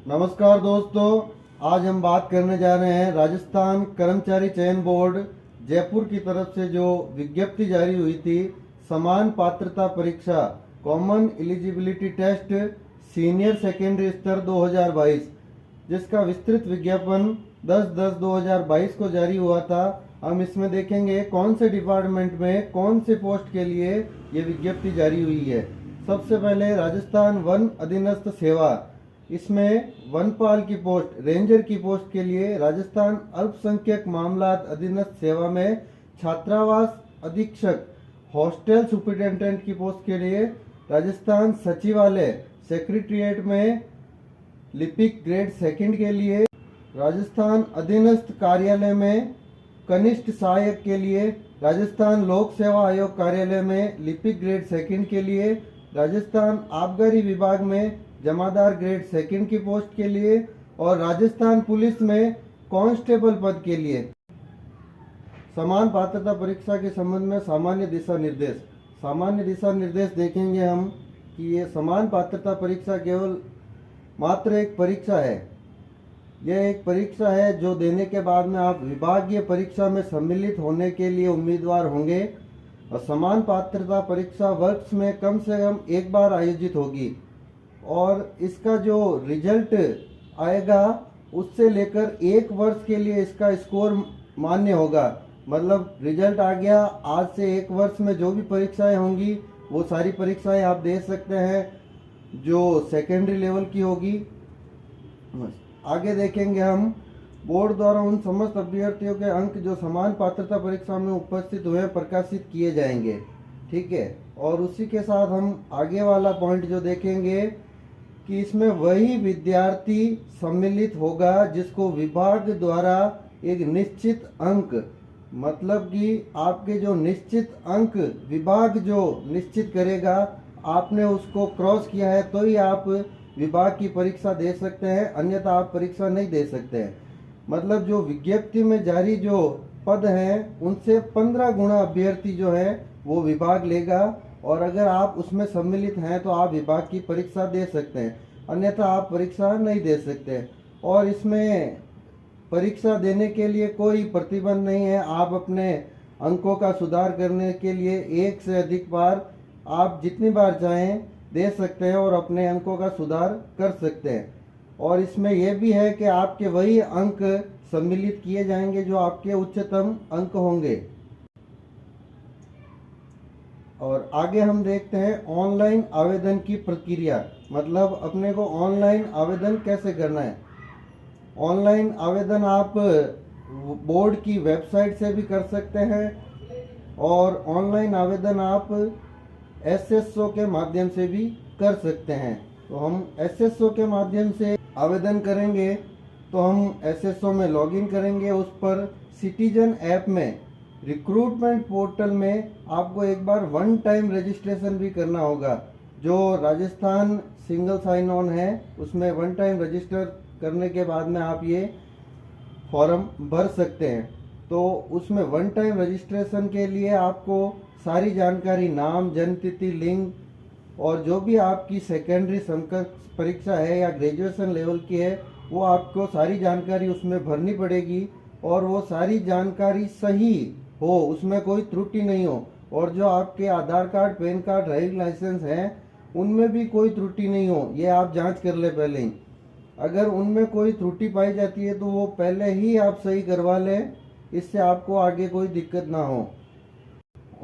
नमस्कार दोस्तों, आज हम बात करने जा रहे हैं राजस्थान कर्मचारी चयन बोर्ड जयपुर की तरफ से जो विज्ञप्ति जारी हुई थी समान पात्रता परीक्षा common eligibility test senior secondary स्तर 2022, जिसका विस्तृत विज्ञापन 10/10/2022 को जारी हुआ था। हम इसमें देखेंगे कौन से डिपार्टमेंट में कौन से पोस्ट के लिए ये विज्ञप्ति जारी हुई है। सबसे पहले राजस्थान वन अधीनस्थ सेवा, इसमें वनपाल की पोस्ट, रेंजर की पोस्ट के लिए राजस्थान अल्पसंख्यक मामलात अधीनस्थ सेवा में छात्रावास अधीक्षक हॉस्टल सुपरिटेंडेंट की पोस्ट के लिए राजस्थान सचिवालय सेक्रेटरिएट में लिपिक ग्रेड सेकंड के लिए राजस्थान अधीनस्थ कार्यालय में कनिष्ठ सहायक के लिए राजस्थान लोक सेवा आयोग कार्यालय में लिपिक ग्रेड सेकंड के लिए राजस्थान आबकारी विभाग में जमादार ग्रेड सेकंड की पोस्ट के लिए और राजस्थान पुलिस में कांस्टेबल पद के लिए समान पात्रता परीक्षा के संबंध में सामान्य दिशा निर्देश देखेंगे हम कि ये समान पात्रता परीक्षा केवल मात्र एक परीक्षा है। यह एक परीक्षा है जो देने के बाद में आप विभागीय परीक्षा में सम्मिलित होने के लिए उम्मीदवार होंगे और समान पात्रता परीक्षा वर्ष में कम से कम एक बार आयोजित होगी और इसका जो रिजल्ट आएगा उससे लेकर एक वर्ष के लिए इसका स्कोर मान्य होगा। मतलब रिजल्ट आ गया, आज से एक वर्ष में जो भी परीक्षाएं होंगी वो सारी परीक्षाएं आप दे सकते हैं जो सेकेंडरी लेवल की होगी। आगे देखेंगे हम बोर्ड द्वारा उन समस्त अभ्यर्थियों के अंक जो समान पात्रता परीक्षा में उपस्थित हुए प्रकाशित किए जाएंगे। ठीक है, और उसी के साथ हम आगे वाला पॉइंट जो देखेंगे कि इसमें वही विद्यार्थी सम्मिलित होगा जिसको विभाग द्वारा एक निश्चित अंक, मतलब कि आपके जो निश्चित अंक विभाग जो निश्चित करेगा, आपने उसको क्रॉस किया है तो ही आप विभाग की परीक्षा दे सकते हैं, अन्यथा आप परीक्षा नहीं दे सकते हैं। मतलब जो विज्ञप्ति में जारी जो पद हैं उनसे 15 गुना अभ्यर्थी जो है वो विभाग लेगा और अगर आप उसमें सम्मिलित हैं तो आप विभाग की परीक्षा दे सकते हैं, अन्यथा आप परीक्षा नहीं दे सकते। और इसमें परीक्षा देने के लिए कोई प्रतिबंध नहीं है। आप अपने अंकों का सुधार करने के लिए एक से अधिक बार आप जितनी बार चाहें दे सकते हैं और अपने अंकों का सुधार कर सकते हैं। और इसमें यह भी है कि आपके वही अंक सम्मिलित किए जाएंगे जो आपके उच्चतम अंक होंगे। और आगे हम देखते हैं ऑनलाइन आवेदन की प्रक्रिया, मतलब अपने को ऑनलाइन आवेदन कैसे करना है। ऑनलाइन आवेदन आप बोर्ड की वेबसाइट से भी कर सकते हैं और ऑनलाइन आवेदन आप एसएसओ के माध्यम से भी कर सकते हैं। तो हम एसएसओ के माध्यम से आवेदन करेंगे तो हम एसएसओ में लॉगिन करेंगे। उस पर सिटीजन ऐप में रिक्रूटमेंट पोर्टल में आपको एक बार वन टाइम रजिस्ट्रेशन भी करना होगा। जो राजस्थान सिंगल साइन ऑन है उसमें वन टाइम रजिस्टर करने के बाद में आप ये फॉर्म भर सकते हैं। तो उसमें वन टाइम रजिस्ट्रेशन के लिए आपको सारी जानकारी, नाम, जन्मतिथि, लिंग और जो भी आपकी सेकेंडरी समकक्ष परीक्षा है या ग्रेजुएशन लेवल की है वो आपको सारी जानकारी उसमें भरनी पड़ेगी और वो सारी जानकारी सही हो, उसमें कोई त्रुटि नहीं हो। और जो आपके Aadhaar card, PAN card, driving licence हैं उनमें भी कोई त्रुटि नहीं हो, ये आप जांच कर ले पहले ही। अगर उनमें कोई त्रुटि पाई जाती है तो वो पहले ही आप सही करवा लें, इससे आपको आगे कोई दिक्कत ना हो।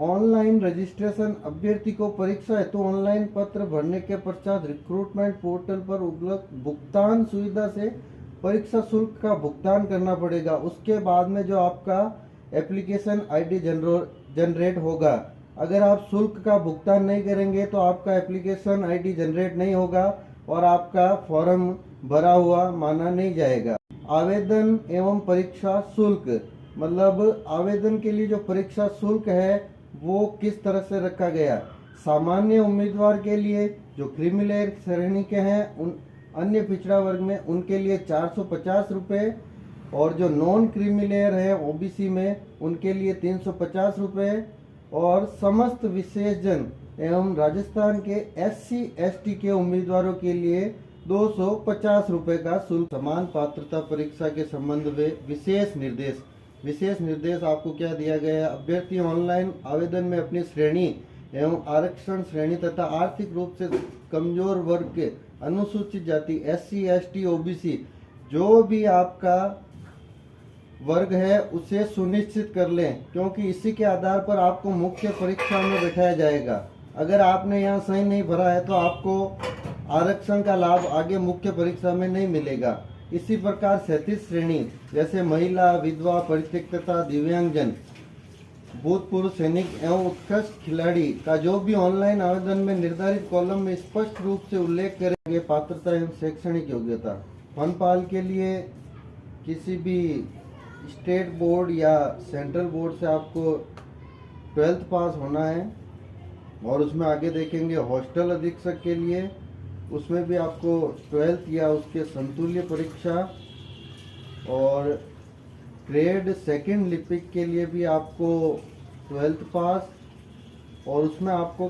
ऑनलाइन रजिस्ट्रेशन अभ्यर्थी को परीक्षा हेतु ऑनलाइन पत्र भरने के पश्चात रिक्रूटमेंट पोर्टल पर उपलब्ध भुगतान सुविधा से परीक्षा शुल्क का भुगतान करना पड़ेगा। उसके बाद में जो आपका एप्लीकेशन आईडी जनरेट होगा, अगर आप शुल्क का भुगतान नहीं करेंगे तो आपका एप्लीकेशन आईडी जनरेट नहीं होगा और आपका फॉर्म भरा हुआ माना नहीं जाएगा। आवेदन एवं परीक्षा शुल्क, मतलब आवेदन के लिए जो परीक्षा शुल्क है वो किस तरह से रखा गया। सामान्य उम्मीदवार के लिए जो क्रीमी लेयर श्रेणी के हैं, उन अन्य पिछड़ा वर्ग में उनके लिए 450 रुपये और जो नॉन क्रीमी लेयर है ओबीसी में उनके लिए 350 रुपये और समस्त विशेषजन एवं राजस्थान के SC ST के उम्मीदवारों के लिए 250 रुपये का शुल्क। समान पात्रता परीक्षा के संबंध में विशेष निर्देश आपको क्या दिया गया है? अभ्यर्थी ऑनलाइन आवेदन में अपनी श्रेणी एवं आरक्षण श्रेणी तथा आर्थिक रूप से कमजोर वर्ग के अनुसूचित जाति SC ST OBC जो भी आपका वर्ग है उसे सुनिश्चित कर लें, क्योंकि इसी के आधार पर आपको मुख्य परीक्षा में बैठाया जाएगा। अगर आपने यहाँ सही नहीं भरा है तो आपको आरक्षण का लाभ आगे मुख्य परीक्षा में नहीं मिलेगा। इसी प्रकार 37 श्रेणी जैसे महिला, विधवा, परित्यक्त तथा दिव्यांगजन, भूतपूर्व सैनिक एवं उत्कृष्ट खिलाड़ी का जो भी ऑनलाइन आवेदन में निर्धारित कॉलम में स्पष्ट रूप से उल्लेख करेंगे। पात्रता एवं शैक्षणिक योग्यता वनपाल के लिए किसी भी स्टेट बोर्ड या सेंट्रल बोर्ड से आपको 12th पास होना है। और उसमें आगे देखेंगे हॉस्टल अधीक्षक के लिए, उसमें भी आपको 12th या उसके समतुल्य परीक्षा। और ग्रेड 2 लिपिक के लिए भी आपको 12th पास। और उसमें आपको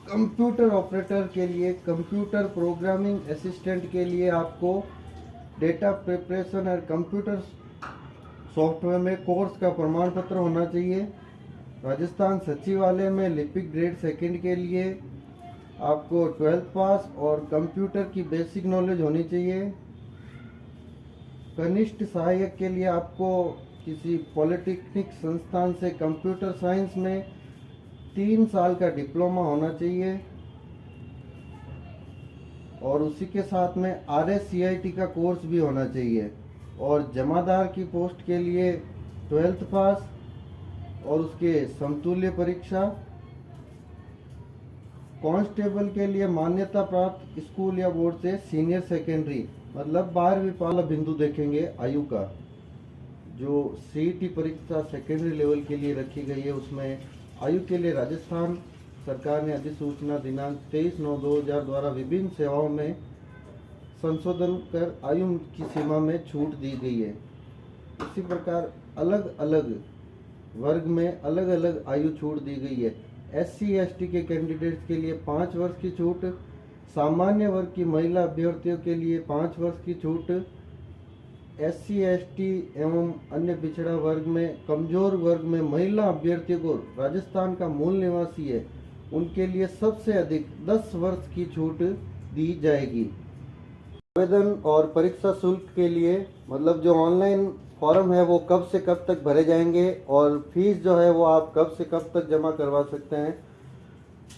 कंप्यूटर ऑपरेटर के लिए, कंप्यूटर प्रोग्रामिंग असिस्टेंट के लिए आपको डेटा प्रिपरेशन और कंप्यूटर सॉफ्टवेयर में कोर्स का प्रमाण पत्र होना चाहिए। राजस्थान सचिवालय में लिपिक ग्रेड 2 के लिए आपको 12th पास और कंप्यूटर की बेसिक नॉलेज होनी चाहिए। कनिष्ठ सहायक के लिए आपको किसी पॉलिटेक्निक संस्थान से कंप्यूटर साइंस में 3 साल का डिप्लोमा होना चाहिए। और उसी के साथ में RSCIT का कोर्स भी होना चाहिए। और जमादार की पोस्ट के लिए 12th पास और उसके समतुल्य परीक्षा। कांस्टेबल के लिए मान्यता प्राप्त स्कूल या बोर्ड से सीनियर सेकेंडरी, मतलब 12वीं पाला बिंदु देखेंगे आयु का। जो CET परीक्षा सेकेंडरी लेवल के लिए रखी गई है उसमें आयु के लिए राजस्थान सरकार ने अधिसूचना दिनांक 23/9/2000 द्वारा विभिन्न सेवाओं में संशोधन कर आयु की सीमा में छूट दी गई है। इसी प्रकार अलग अलग वर्ग में अलग अलग आयु छूट दी गई है। SC ST के कैंडिडेट्स के लिए 5 वर्ष की छूट, सामान्य वर्ग की महिला अभ्यर्थियों के लिए 5 वर्ष की छूट, SC ST एवं अन्य पिछड़ा वर्ग में, कमजोर वर्ग में महिला अभ्यर्थियों को राजस्थान का मूल निवासी है उनके लिए सबसे अधिक 10 वर्ष की छूट दी जाएगी। आवेदन और परीक्षा शुल्क के लिए मतलब जो ऑनलाइन फॉर्म है वो कब से कब तक भरे जाएंगे और फीस जो है वो आप कब से कब तक जमा करवा सकते हैं।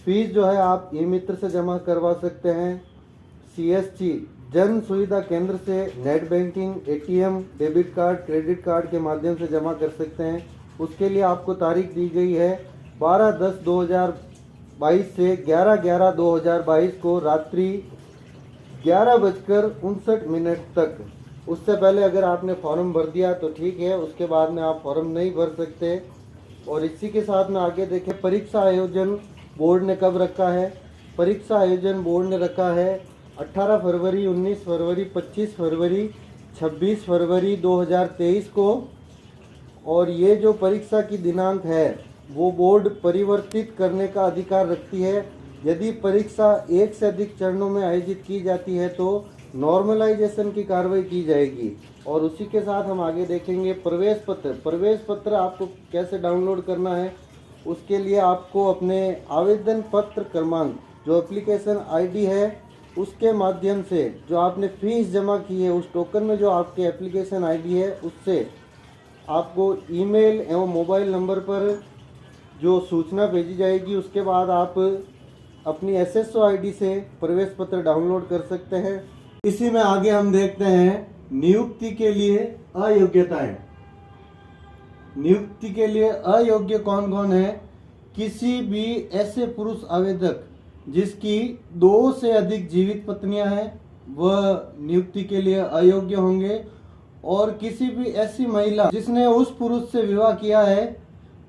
फीस जो है आप ई-मित्र से जमा करवा सकते हैं, CSC जन सुविधा केंद्र से net banking, ATM, debit card, credit card के माध्यम से जमा कर सकते हैं। उसके लिए आपको तारीख दी गई है 12/10/2022 से 11/11/2022 को रात्रि 11:59 तक। उससे पहले अगर आपने फॉर्म भर दिया तो ठीक है, उसके बाद में आप फॉर्म नहीं भर सकते। और इसी के साथ में आगे देखें परीक्षा आयोजन बोर्ड ने कब रखा है। परीक्षा आयोजन बोर्ड ने रखा है 18 फरवरी, 19 फरवरी, 25 फरवरी, 26 फरवरी 2023 को। और ये जो परीक्षा की दिनांक है वो बोर्ड परिवर्तित करने का अधिकार रखती है। यदि परीक्षा एक से अधिक चरणों में आयोजित की जाती है तो नॉर्मलाइजेशन की कार्रवाई की जाएगी। और उसी के साथ हम आगे देखेंगे प्रवेश पत्र। प्रवेश पत्र आपको कैसे डाउनलोड करना है, उसके लिए आपको अपने आवेदन पत्र क्रमांक जो एप्लीकेशन ID है उसके माध्यम से जो आपने फीस जमा की है उस टोकन में जो आपके एप्लीकेशन ID है उससे आपको ईमेल एवं मोबाइल नंबर पर जो सूचना भेजी जाएगी। उसके बाद आप अपनी SSO ID से प्रवेश पत्र डाउनलोड कर सकते हैं। इसी में आगे हम देखते हैं नियुक्ति के लिए अयोग्यताएं। नियुक्ति के लिए अयोग्य कौन कौन है? किसी भी ऐसे पुरुष आवेदक जिसकी 2 से अधिक जीवित पत्नियां हैं वह नियुक्ति के लिए अयोग्य होंगे। और किसी भी ऐसी महिला जिसने उस पुरुष से विवाह किया है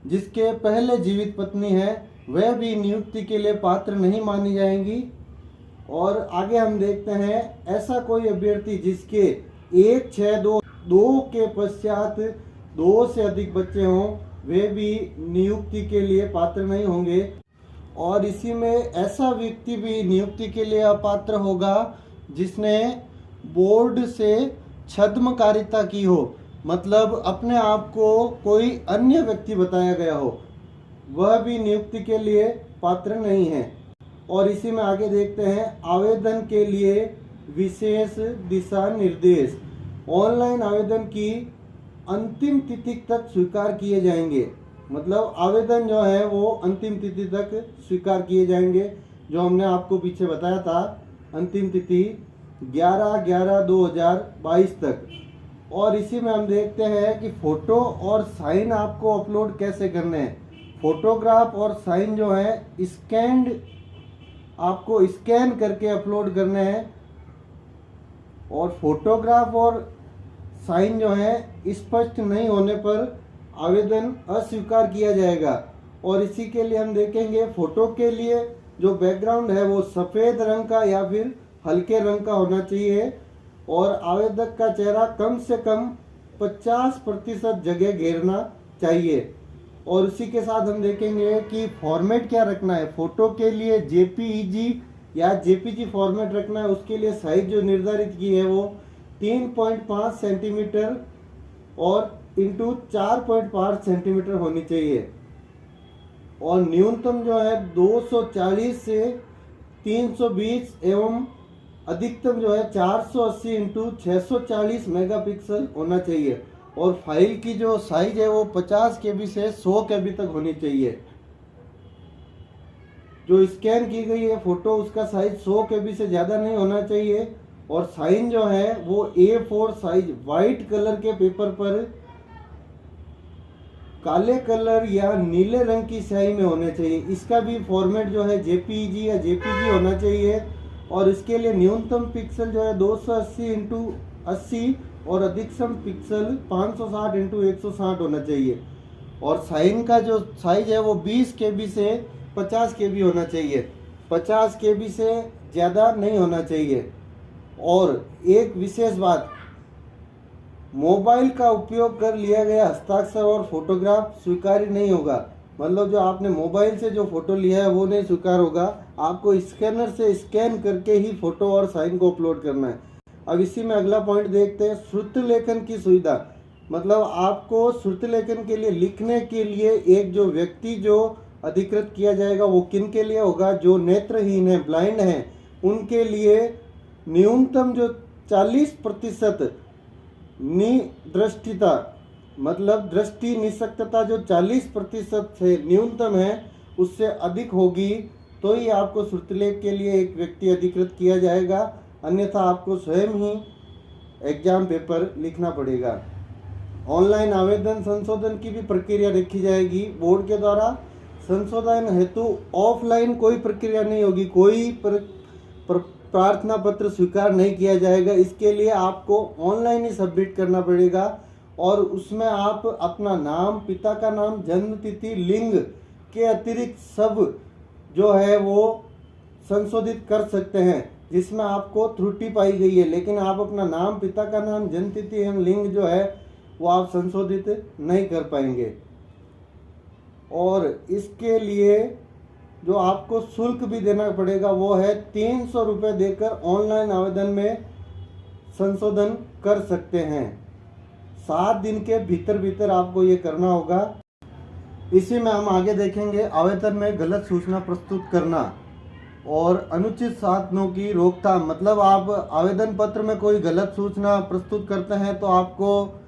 जिसके पहले जीवित पत्नी है वह भी नियुक्ति के लिए पात्र नहीं मानी जाएंगी। और आगे हम देखते हैं ऐसा कोई अभ्यर्थी जिसके 1-6-2 के पश्चात 2 से अधिक बच्चे हों वे भी नियुक्ति के लिए पात्र नहीं होंगे। और इसी में ऐसा व्यक्ति भी नियुक्ति के लिए अपात्र होगा जिसने बोर्ड से छद्मकारिता की हो, मतलब अपने आप को कोई अन्य व्यक्ति बताया गया हो, वह भी नियुक्ति के लिए पात्र नहीं है। और इसी में आगे देखते हैं आवेदन के लिए विशेष दिशा निर्देश। ऑनलाइन आवेदन की अंतिम तिथि तक स्वीकार किए जाएंगे, मतलब आवेदन जो है वो अंतिम तिथि तक स्वीकार किए जाएंगे, जो हमने आपको पीछे बताया था। अंतिम तिथि 11/11/2022 तक। और इसी में हम देखते हैं कि फोटो और साइन आपको अपलोड कैसे करने हैं। फोटोग्राफ और साइन जो है स्कैन्ड आपको स्कैन करके अपलोड करने हैं, और फोटोग्राफ और साइन जो है स्पष्ट नहीं होने पर आवेदन अस्वीकार किया जाएगा। और इसी के लिए हम देखेंगे फोटो के लिए जो बैकग्राउंड है वो सफ़ेद रंग का या फिर हल्के रंग का होना चाहिए, और आवेदक का चेहरा कम से कम 50% जगह घेरना चाहिए। और उसी के साथ हम देखेंगे कि फॉर्मेट क्या रखना है। फोटो के लिए जेपीईजी या जेपीजी फॉर्मेट रखना है। उसके लिए साइज जो निर्धारित की है वो 3.5 सेंटीमीटर और इंटू 4.5 सेंटीमीटर होनी चाहिए, और न्यूनतम जो है 240 से 320 एवं अधिकतम जो है 480 इंटू 640 मेगापिक्सल होना चाहिए। और फाइल की जो साइज है वो 50 KB से 100 KB तक होनी चाहिए। जो स्कैन की गई है फोटो उसका साइज 100 KB से ज़्यादा नहीं होना चाहिए। और साइन जो है वो A4 साइज वाइट कलर के पेपर पर काले कलर या नीले रंग की स्याही में होने चाहिए। इसका भी फॉर्मेट जो है जेपीईजी या जेपीजी होना चाहिए। और इसके लिए न्यूनतम पिक्सल जो है 280 इंटू 80 और अधिकतम पिक्सल 560 इंटू 160 होना चाहिए। और साइन का जो साइज है वो 20 KB से 50 KB होना चाहिए, 50 KB से ज़्यादा नहीं होना चाहिए। और एक विशेष बात, मोबाइल का उपयोग कर लिया गया हस्ताक्षर और फोटोग्राफ स्वीकार्य नहीं होगा, मतलब जो आपने मोबाइल से जो फोटो लिया है वो नहीं स्वीकार होगा। आपको स्कैनर से स्कैन करके ही फोटो और साइन को अपलोड करना है। अब इसी में अगला पॉइंट देखते हैं, श्रुत लेखन की सुविधा। मतलब आपको श्रुत लेखन के लिए लिखने के लिए एक जो व्यक्ति जो अधिकृत किया जाएगा वो किन के लिए होगा, जो नेत्रहीन है, ब्लाइंड हैं, उनके लिए न्यूनतम जो 40% निदृष्टिता, मतलब दृष्टि निशक्तता जो 40% से न्यूनतम है उससे अधिक होगी तो ही आपको श्रुतलेख के लिए एक व्यक्ति अधिकृत किया जाएगा, अन्यथा आपको स्वयं ही एग्जाम पेपर लिखना पड़ेगा। ऑनलाइन आवेदन संशोधन की भी प्रक्रिया रखी जाएगी बोर्ड के द्वारा। संशोधन हेतु ऑफलाइन कोई प्रक्रिया नहीं होगी, कोई प्रार्थना पत्र स्वीकार नहीं किया जाएगा। इसके लिए आपको ऑनलाइन ही सबमिट करना पड़ेगा, और उसमें आप अपना नाम, पिता का नाम, जन्म तिथि, लिंग के अतिरिक्त सब जो है वो संशोधित कर सकते हैं जिसमें आपको त्रुटि पाई गई है, लेकिन आप अपना नाम, पिता का नाम, जन्म तिथि एवं लिंग जो है वो आप संशोधित नहीं कर पाएंगे। और इसके लिए जो आपको शुल्क भी देना पड़ेगा वो है 300 रुपये देकर ऑनलाइन आवेदन में संशोधन कर सकते हैं। 7 दिन के भीतर आपको ये करना होगा। इसी में हम आगे देखेंगे आवेदन में गलत सूचना प्रस्तुत करना और अनुचित साधनों की रोकथाम। मतलब आप आवेदन पत्र में कोई गलत सूचना प्रस्तुत करते हैं तो आपको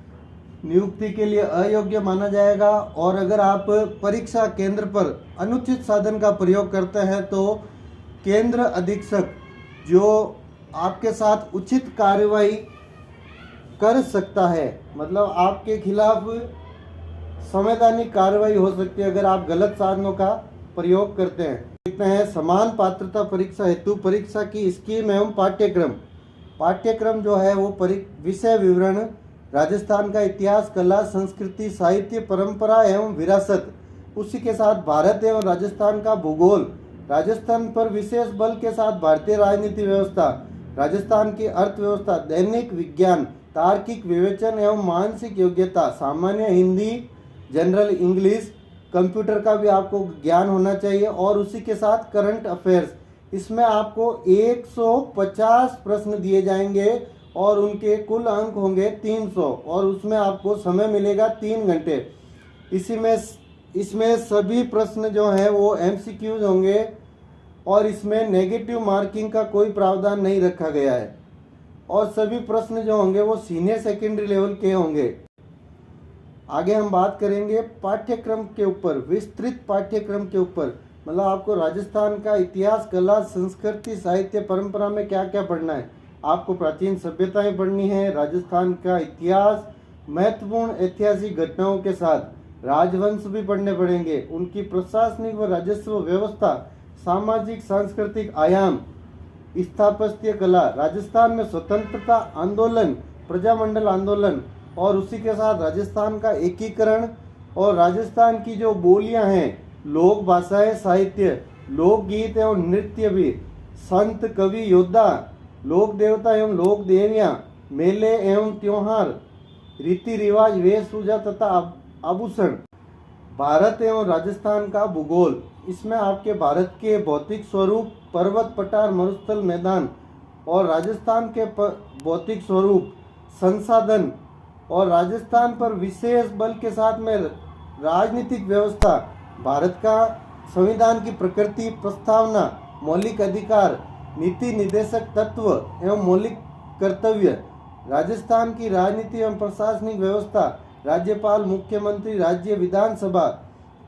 नियुक्ति के लिए अयोग्य माना जाएगा, और अगर आप परीक्षा केंद्र पर अनुचित साधन का प्रयोग करते हैं तो केंद्र अधीक्षक जो आपके साथ उचित कार्रवाई कर सकता है, मतलब आपके खिलाफ संवैधानिक कार्रवाई हो सकती है अगर आप गलत साधनों का प्रयोग करते हैं। देखते हैं समान पात्रता परीक्षा हेतु परीक्षा की स्कीम एवं पाठ्यक्रम। पाठ्यक्रम जो है वो विषय विवरण, राजस्थान का इतिहास, कला, संस्कृति, साहित्य, परंपरा एवं विरासत, उसी के साथ भारत एवं राजस्थान का भूगोल, राजस्थान पर विशेष बल के साथ भारतीय राजनीति व्यवस्था, राजस्थान की अर्थव्यवस्था, दैनिक विज्ञान, तार्किक विवेचन एवं मानसिक योग्यता, सामान्य हिंदी, जनरल इंग्लिश, कंप्यूटर का भी आपको ज्ञान होना चाहिए, और उसी के साथ करंट अफेयर्स। इसमें आपको 150 प्रश्न दिए जाएंगे और उनके कुल अंक होंगे 300 और उसमें आपको समय मिलेगा 3 घंटे। इसमें सभी प्रश्न जो हैं वो MCQs होंगे और इसमें नेगेटिव मार्किंग का कोई प्रावधान नहीं रखा गया है और सभी प्रश्न जो होंगे वो सीनियर सेकेंडरी लेवल के होंगे। आगे हम बात करेंगे पाठ्यक्रम के ऊपर, विस्तृत पाठ्यक्रम के ऊपर, मतलब आपको राजस्थान का इतिहास, कला, संस्कृति, साहित्य, परंपरा में क्या क्या पढ़ना है। आपको प्राचीन सभ्यताएं पढ़नी है, राजस्थान का इतिहास, महत्वपूर्ण ऐतिहासिक घटनाओं के साथ राजवंश भी पढ़ने पड़ेंगे, उनकी प्रशासनिक व राजस्व व्यवस्था, सामाजिक सांस्कृतिक आयाम, स्थापत्य कला, राजस्थान में स्वतंत्रता आंदोलन, प्रजामंडल आंदोलन और उसी के साथ राजस्थान का एकीकरण और राजस्थान की जो बोलियां हैं, लोक भाषाएं, साहित्य, लोकगीत एवं नृत्य भी, संत, कवि, योद्धा, लोक देवता एवं लोक देवियां, मेले एवं त्योहार, रीति रिवाज, वेशभूषा तथा आभूषण, भारत एवं राजस्थान का भूगोल, इसमें आपके भारत के भौतिक स्वरूप, पर्वत, पठार, मरुस्थल, मैदान और राजस्थान के भौतिक स्वरूप, संसाधन और राजस्थान पर विशेष बल के साथ में राजनीतिक व्यवस्था, भारत का संविधान की प्रकृति, प्रस्तावना, मौलिक अधिकार, नीति निर्देशक तत्व एवं मौलिक कर्तव्य, राजस्थान की राजनीति एवं प्रशासनिक व्यवस्था, राज्यपाल, मुख्यमंत्री, राज्य विधानसभा,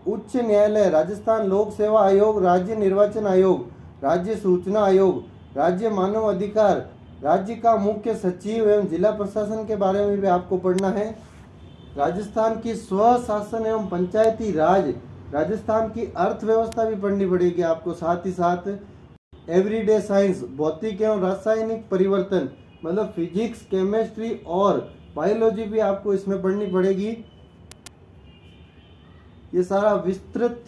उच्च न्यायालय, राजस्थान लोक सेवा आयोग, राज्य निर्वाचन आयोग, राज्य सूचना आयोग, राज्य मानव अधिकार, राज्य का मुख्य सचिव एवं जिला प्रशासन के बारे में भी आपको पढ़ना है। राजस्थान की स्वशासन एवं पंचायती राज, राजस्थान की अर्थव्यवस्था भी पढ़नी पड़ेगी आपको। साथ ही साथ एवरीडे साइंस, भौतिक एवं रासायनिक परिवर्तन, मतलब फिजिक्स, केमिस्ट्री और बायोलॉजी भी आपको इसमें पढ़नी पड़ेगी। ये सारा विस्तृत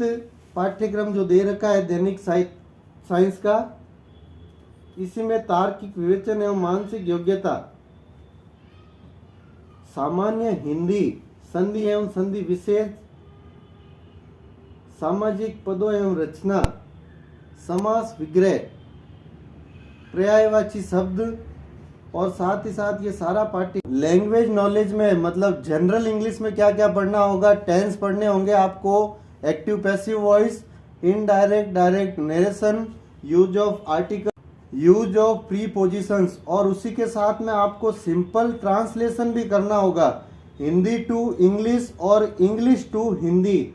पाठ्यक्रम जो दे रखा है दैनिक साइंस का, इसी में तार्किक विवेचन एवं मानसिक योग्यता, सामान्य हिंदी, संधि एवं संधि विशेष, सामाजिक पदों एवं रचना, समास विग्रह, पर्यायवाची शब्द और साथ ही साथ ये सारा पाठ्य लैंग्वेज नॉलेज में, मतलब जनरल इंग्लिश में क्या क्या पढ़ना होगा। टेंस पढ़ने होंगे आपको, active passive voice, indirect direct narration, use of article, use of prepositions और उसी के साथ में आपको सिंपल ट्रांसलेशन भी करना होगा, हिंदी टू इंग्लिश और इंग्लिश टू हिंदी।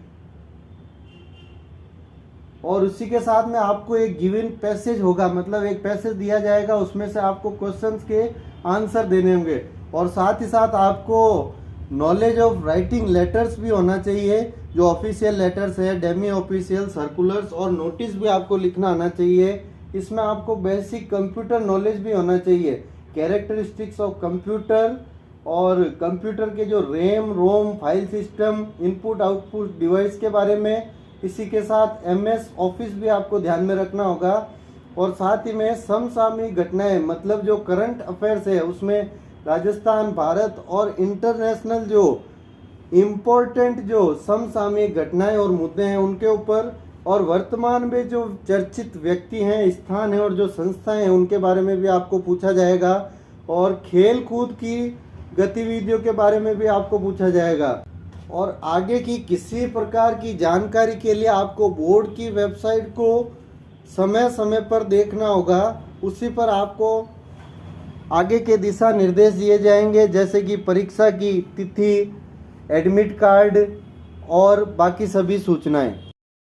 और उसी के साथ में आपको एक गिवन पैसेज होगा, मतलब एक पैसेज दिया जाएगा, उसमें से आपको क्वेश्चंस के आंसर देने होंगे। और साथ ही साथ आपको नॉलेज ऑफ राइटिंग लेटर्स भी होना चाहिए, जो ऑफिशियल लेटर्स है, डेमी ऑफिशियल, सर्कुलर्स और नोटिस भी आपको लिखना आना चाहिए। इसमें आपको बेसिक कंप्यूटर नॉलेज भी होना चाहिए, कैरेक्टरिस्टिक्स ऑफ कंप्यूटर और कंप्यूटर के जो RAM, ROM, file system, input output device के बारे में। इसी के साथ MS ऑफिस भी आपको ध्यान में रखना होगा। और साथ ही में समसामयिक घटनाएं, मतलब जो करंट अफेयर्स है उसमें राजस्थान, भारत और इंटरनेशनल जो इम्पोर्टेंट जो समसामयिक घटनाएं और मुद्दे हैं उनके ऊपर, और वर्तमान में जो चर्चित व्यक्ति हैं, स्थान हैं और जो संस्थाएं हैं उनके बारे में भी आपको पूछा जाएगा। और खेल कूद की गतिविधियों के बारे में भी आपको पूछा जाएगा। और आगे की किसी प्रकार की जानकारी के लिए आपको बोर्ड की वेबसाइट को समय समय पर देखना होगा, उसी पर आपको आगे के दिशा निर्देश दिए जाएंगे, जैसे कि परीक्षा की तिथि, एडमिट कार्ड और बाकी सभी सूचनाएं।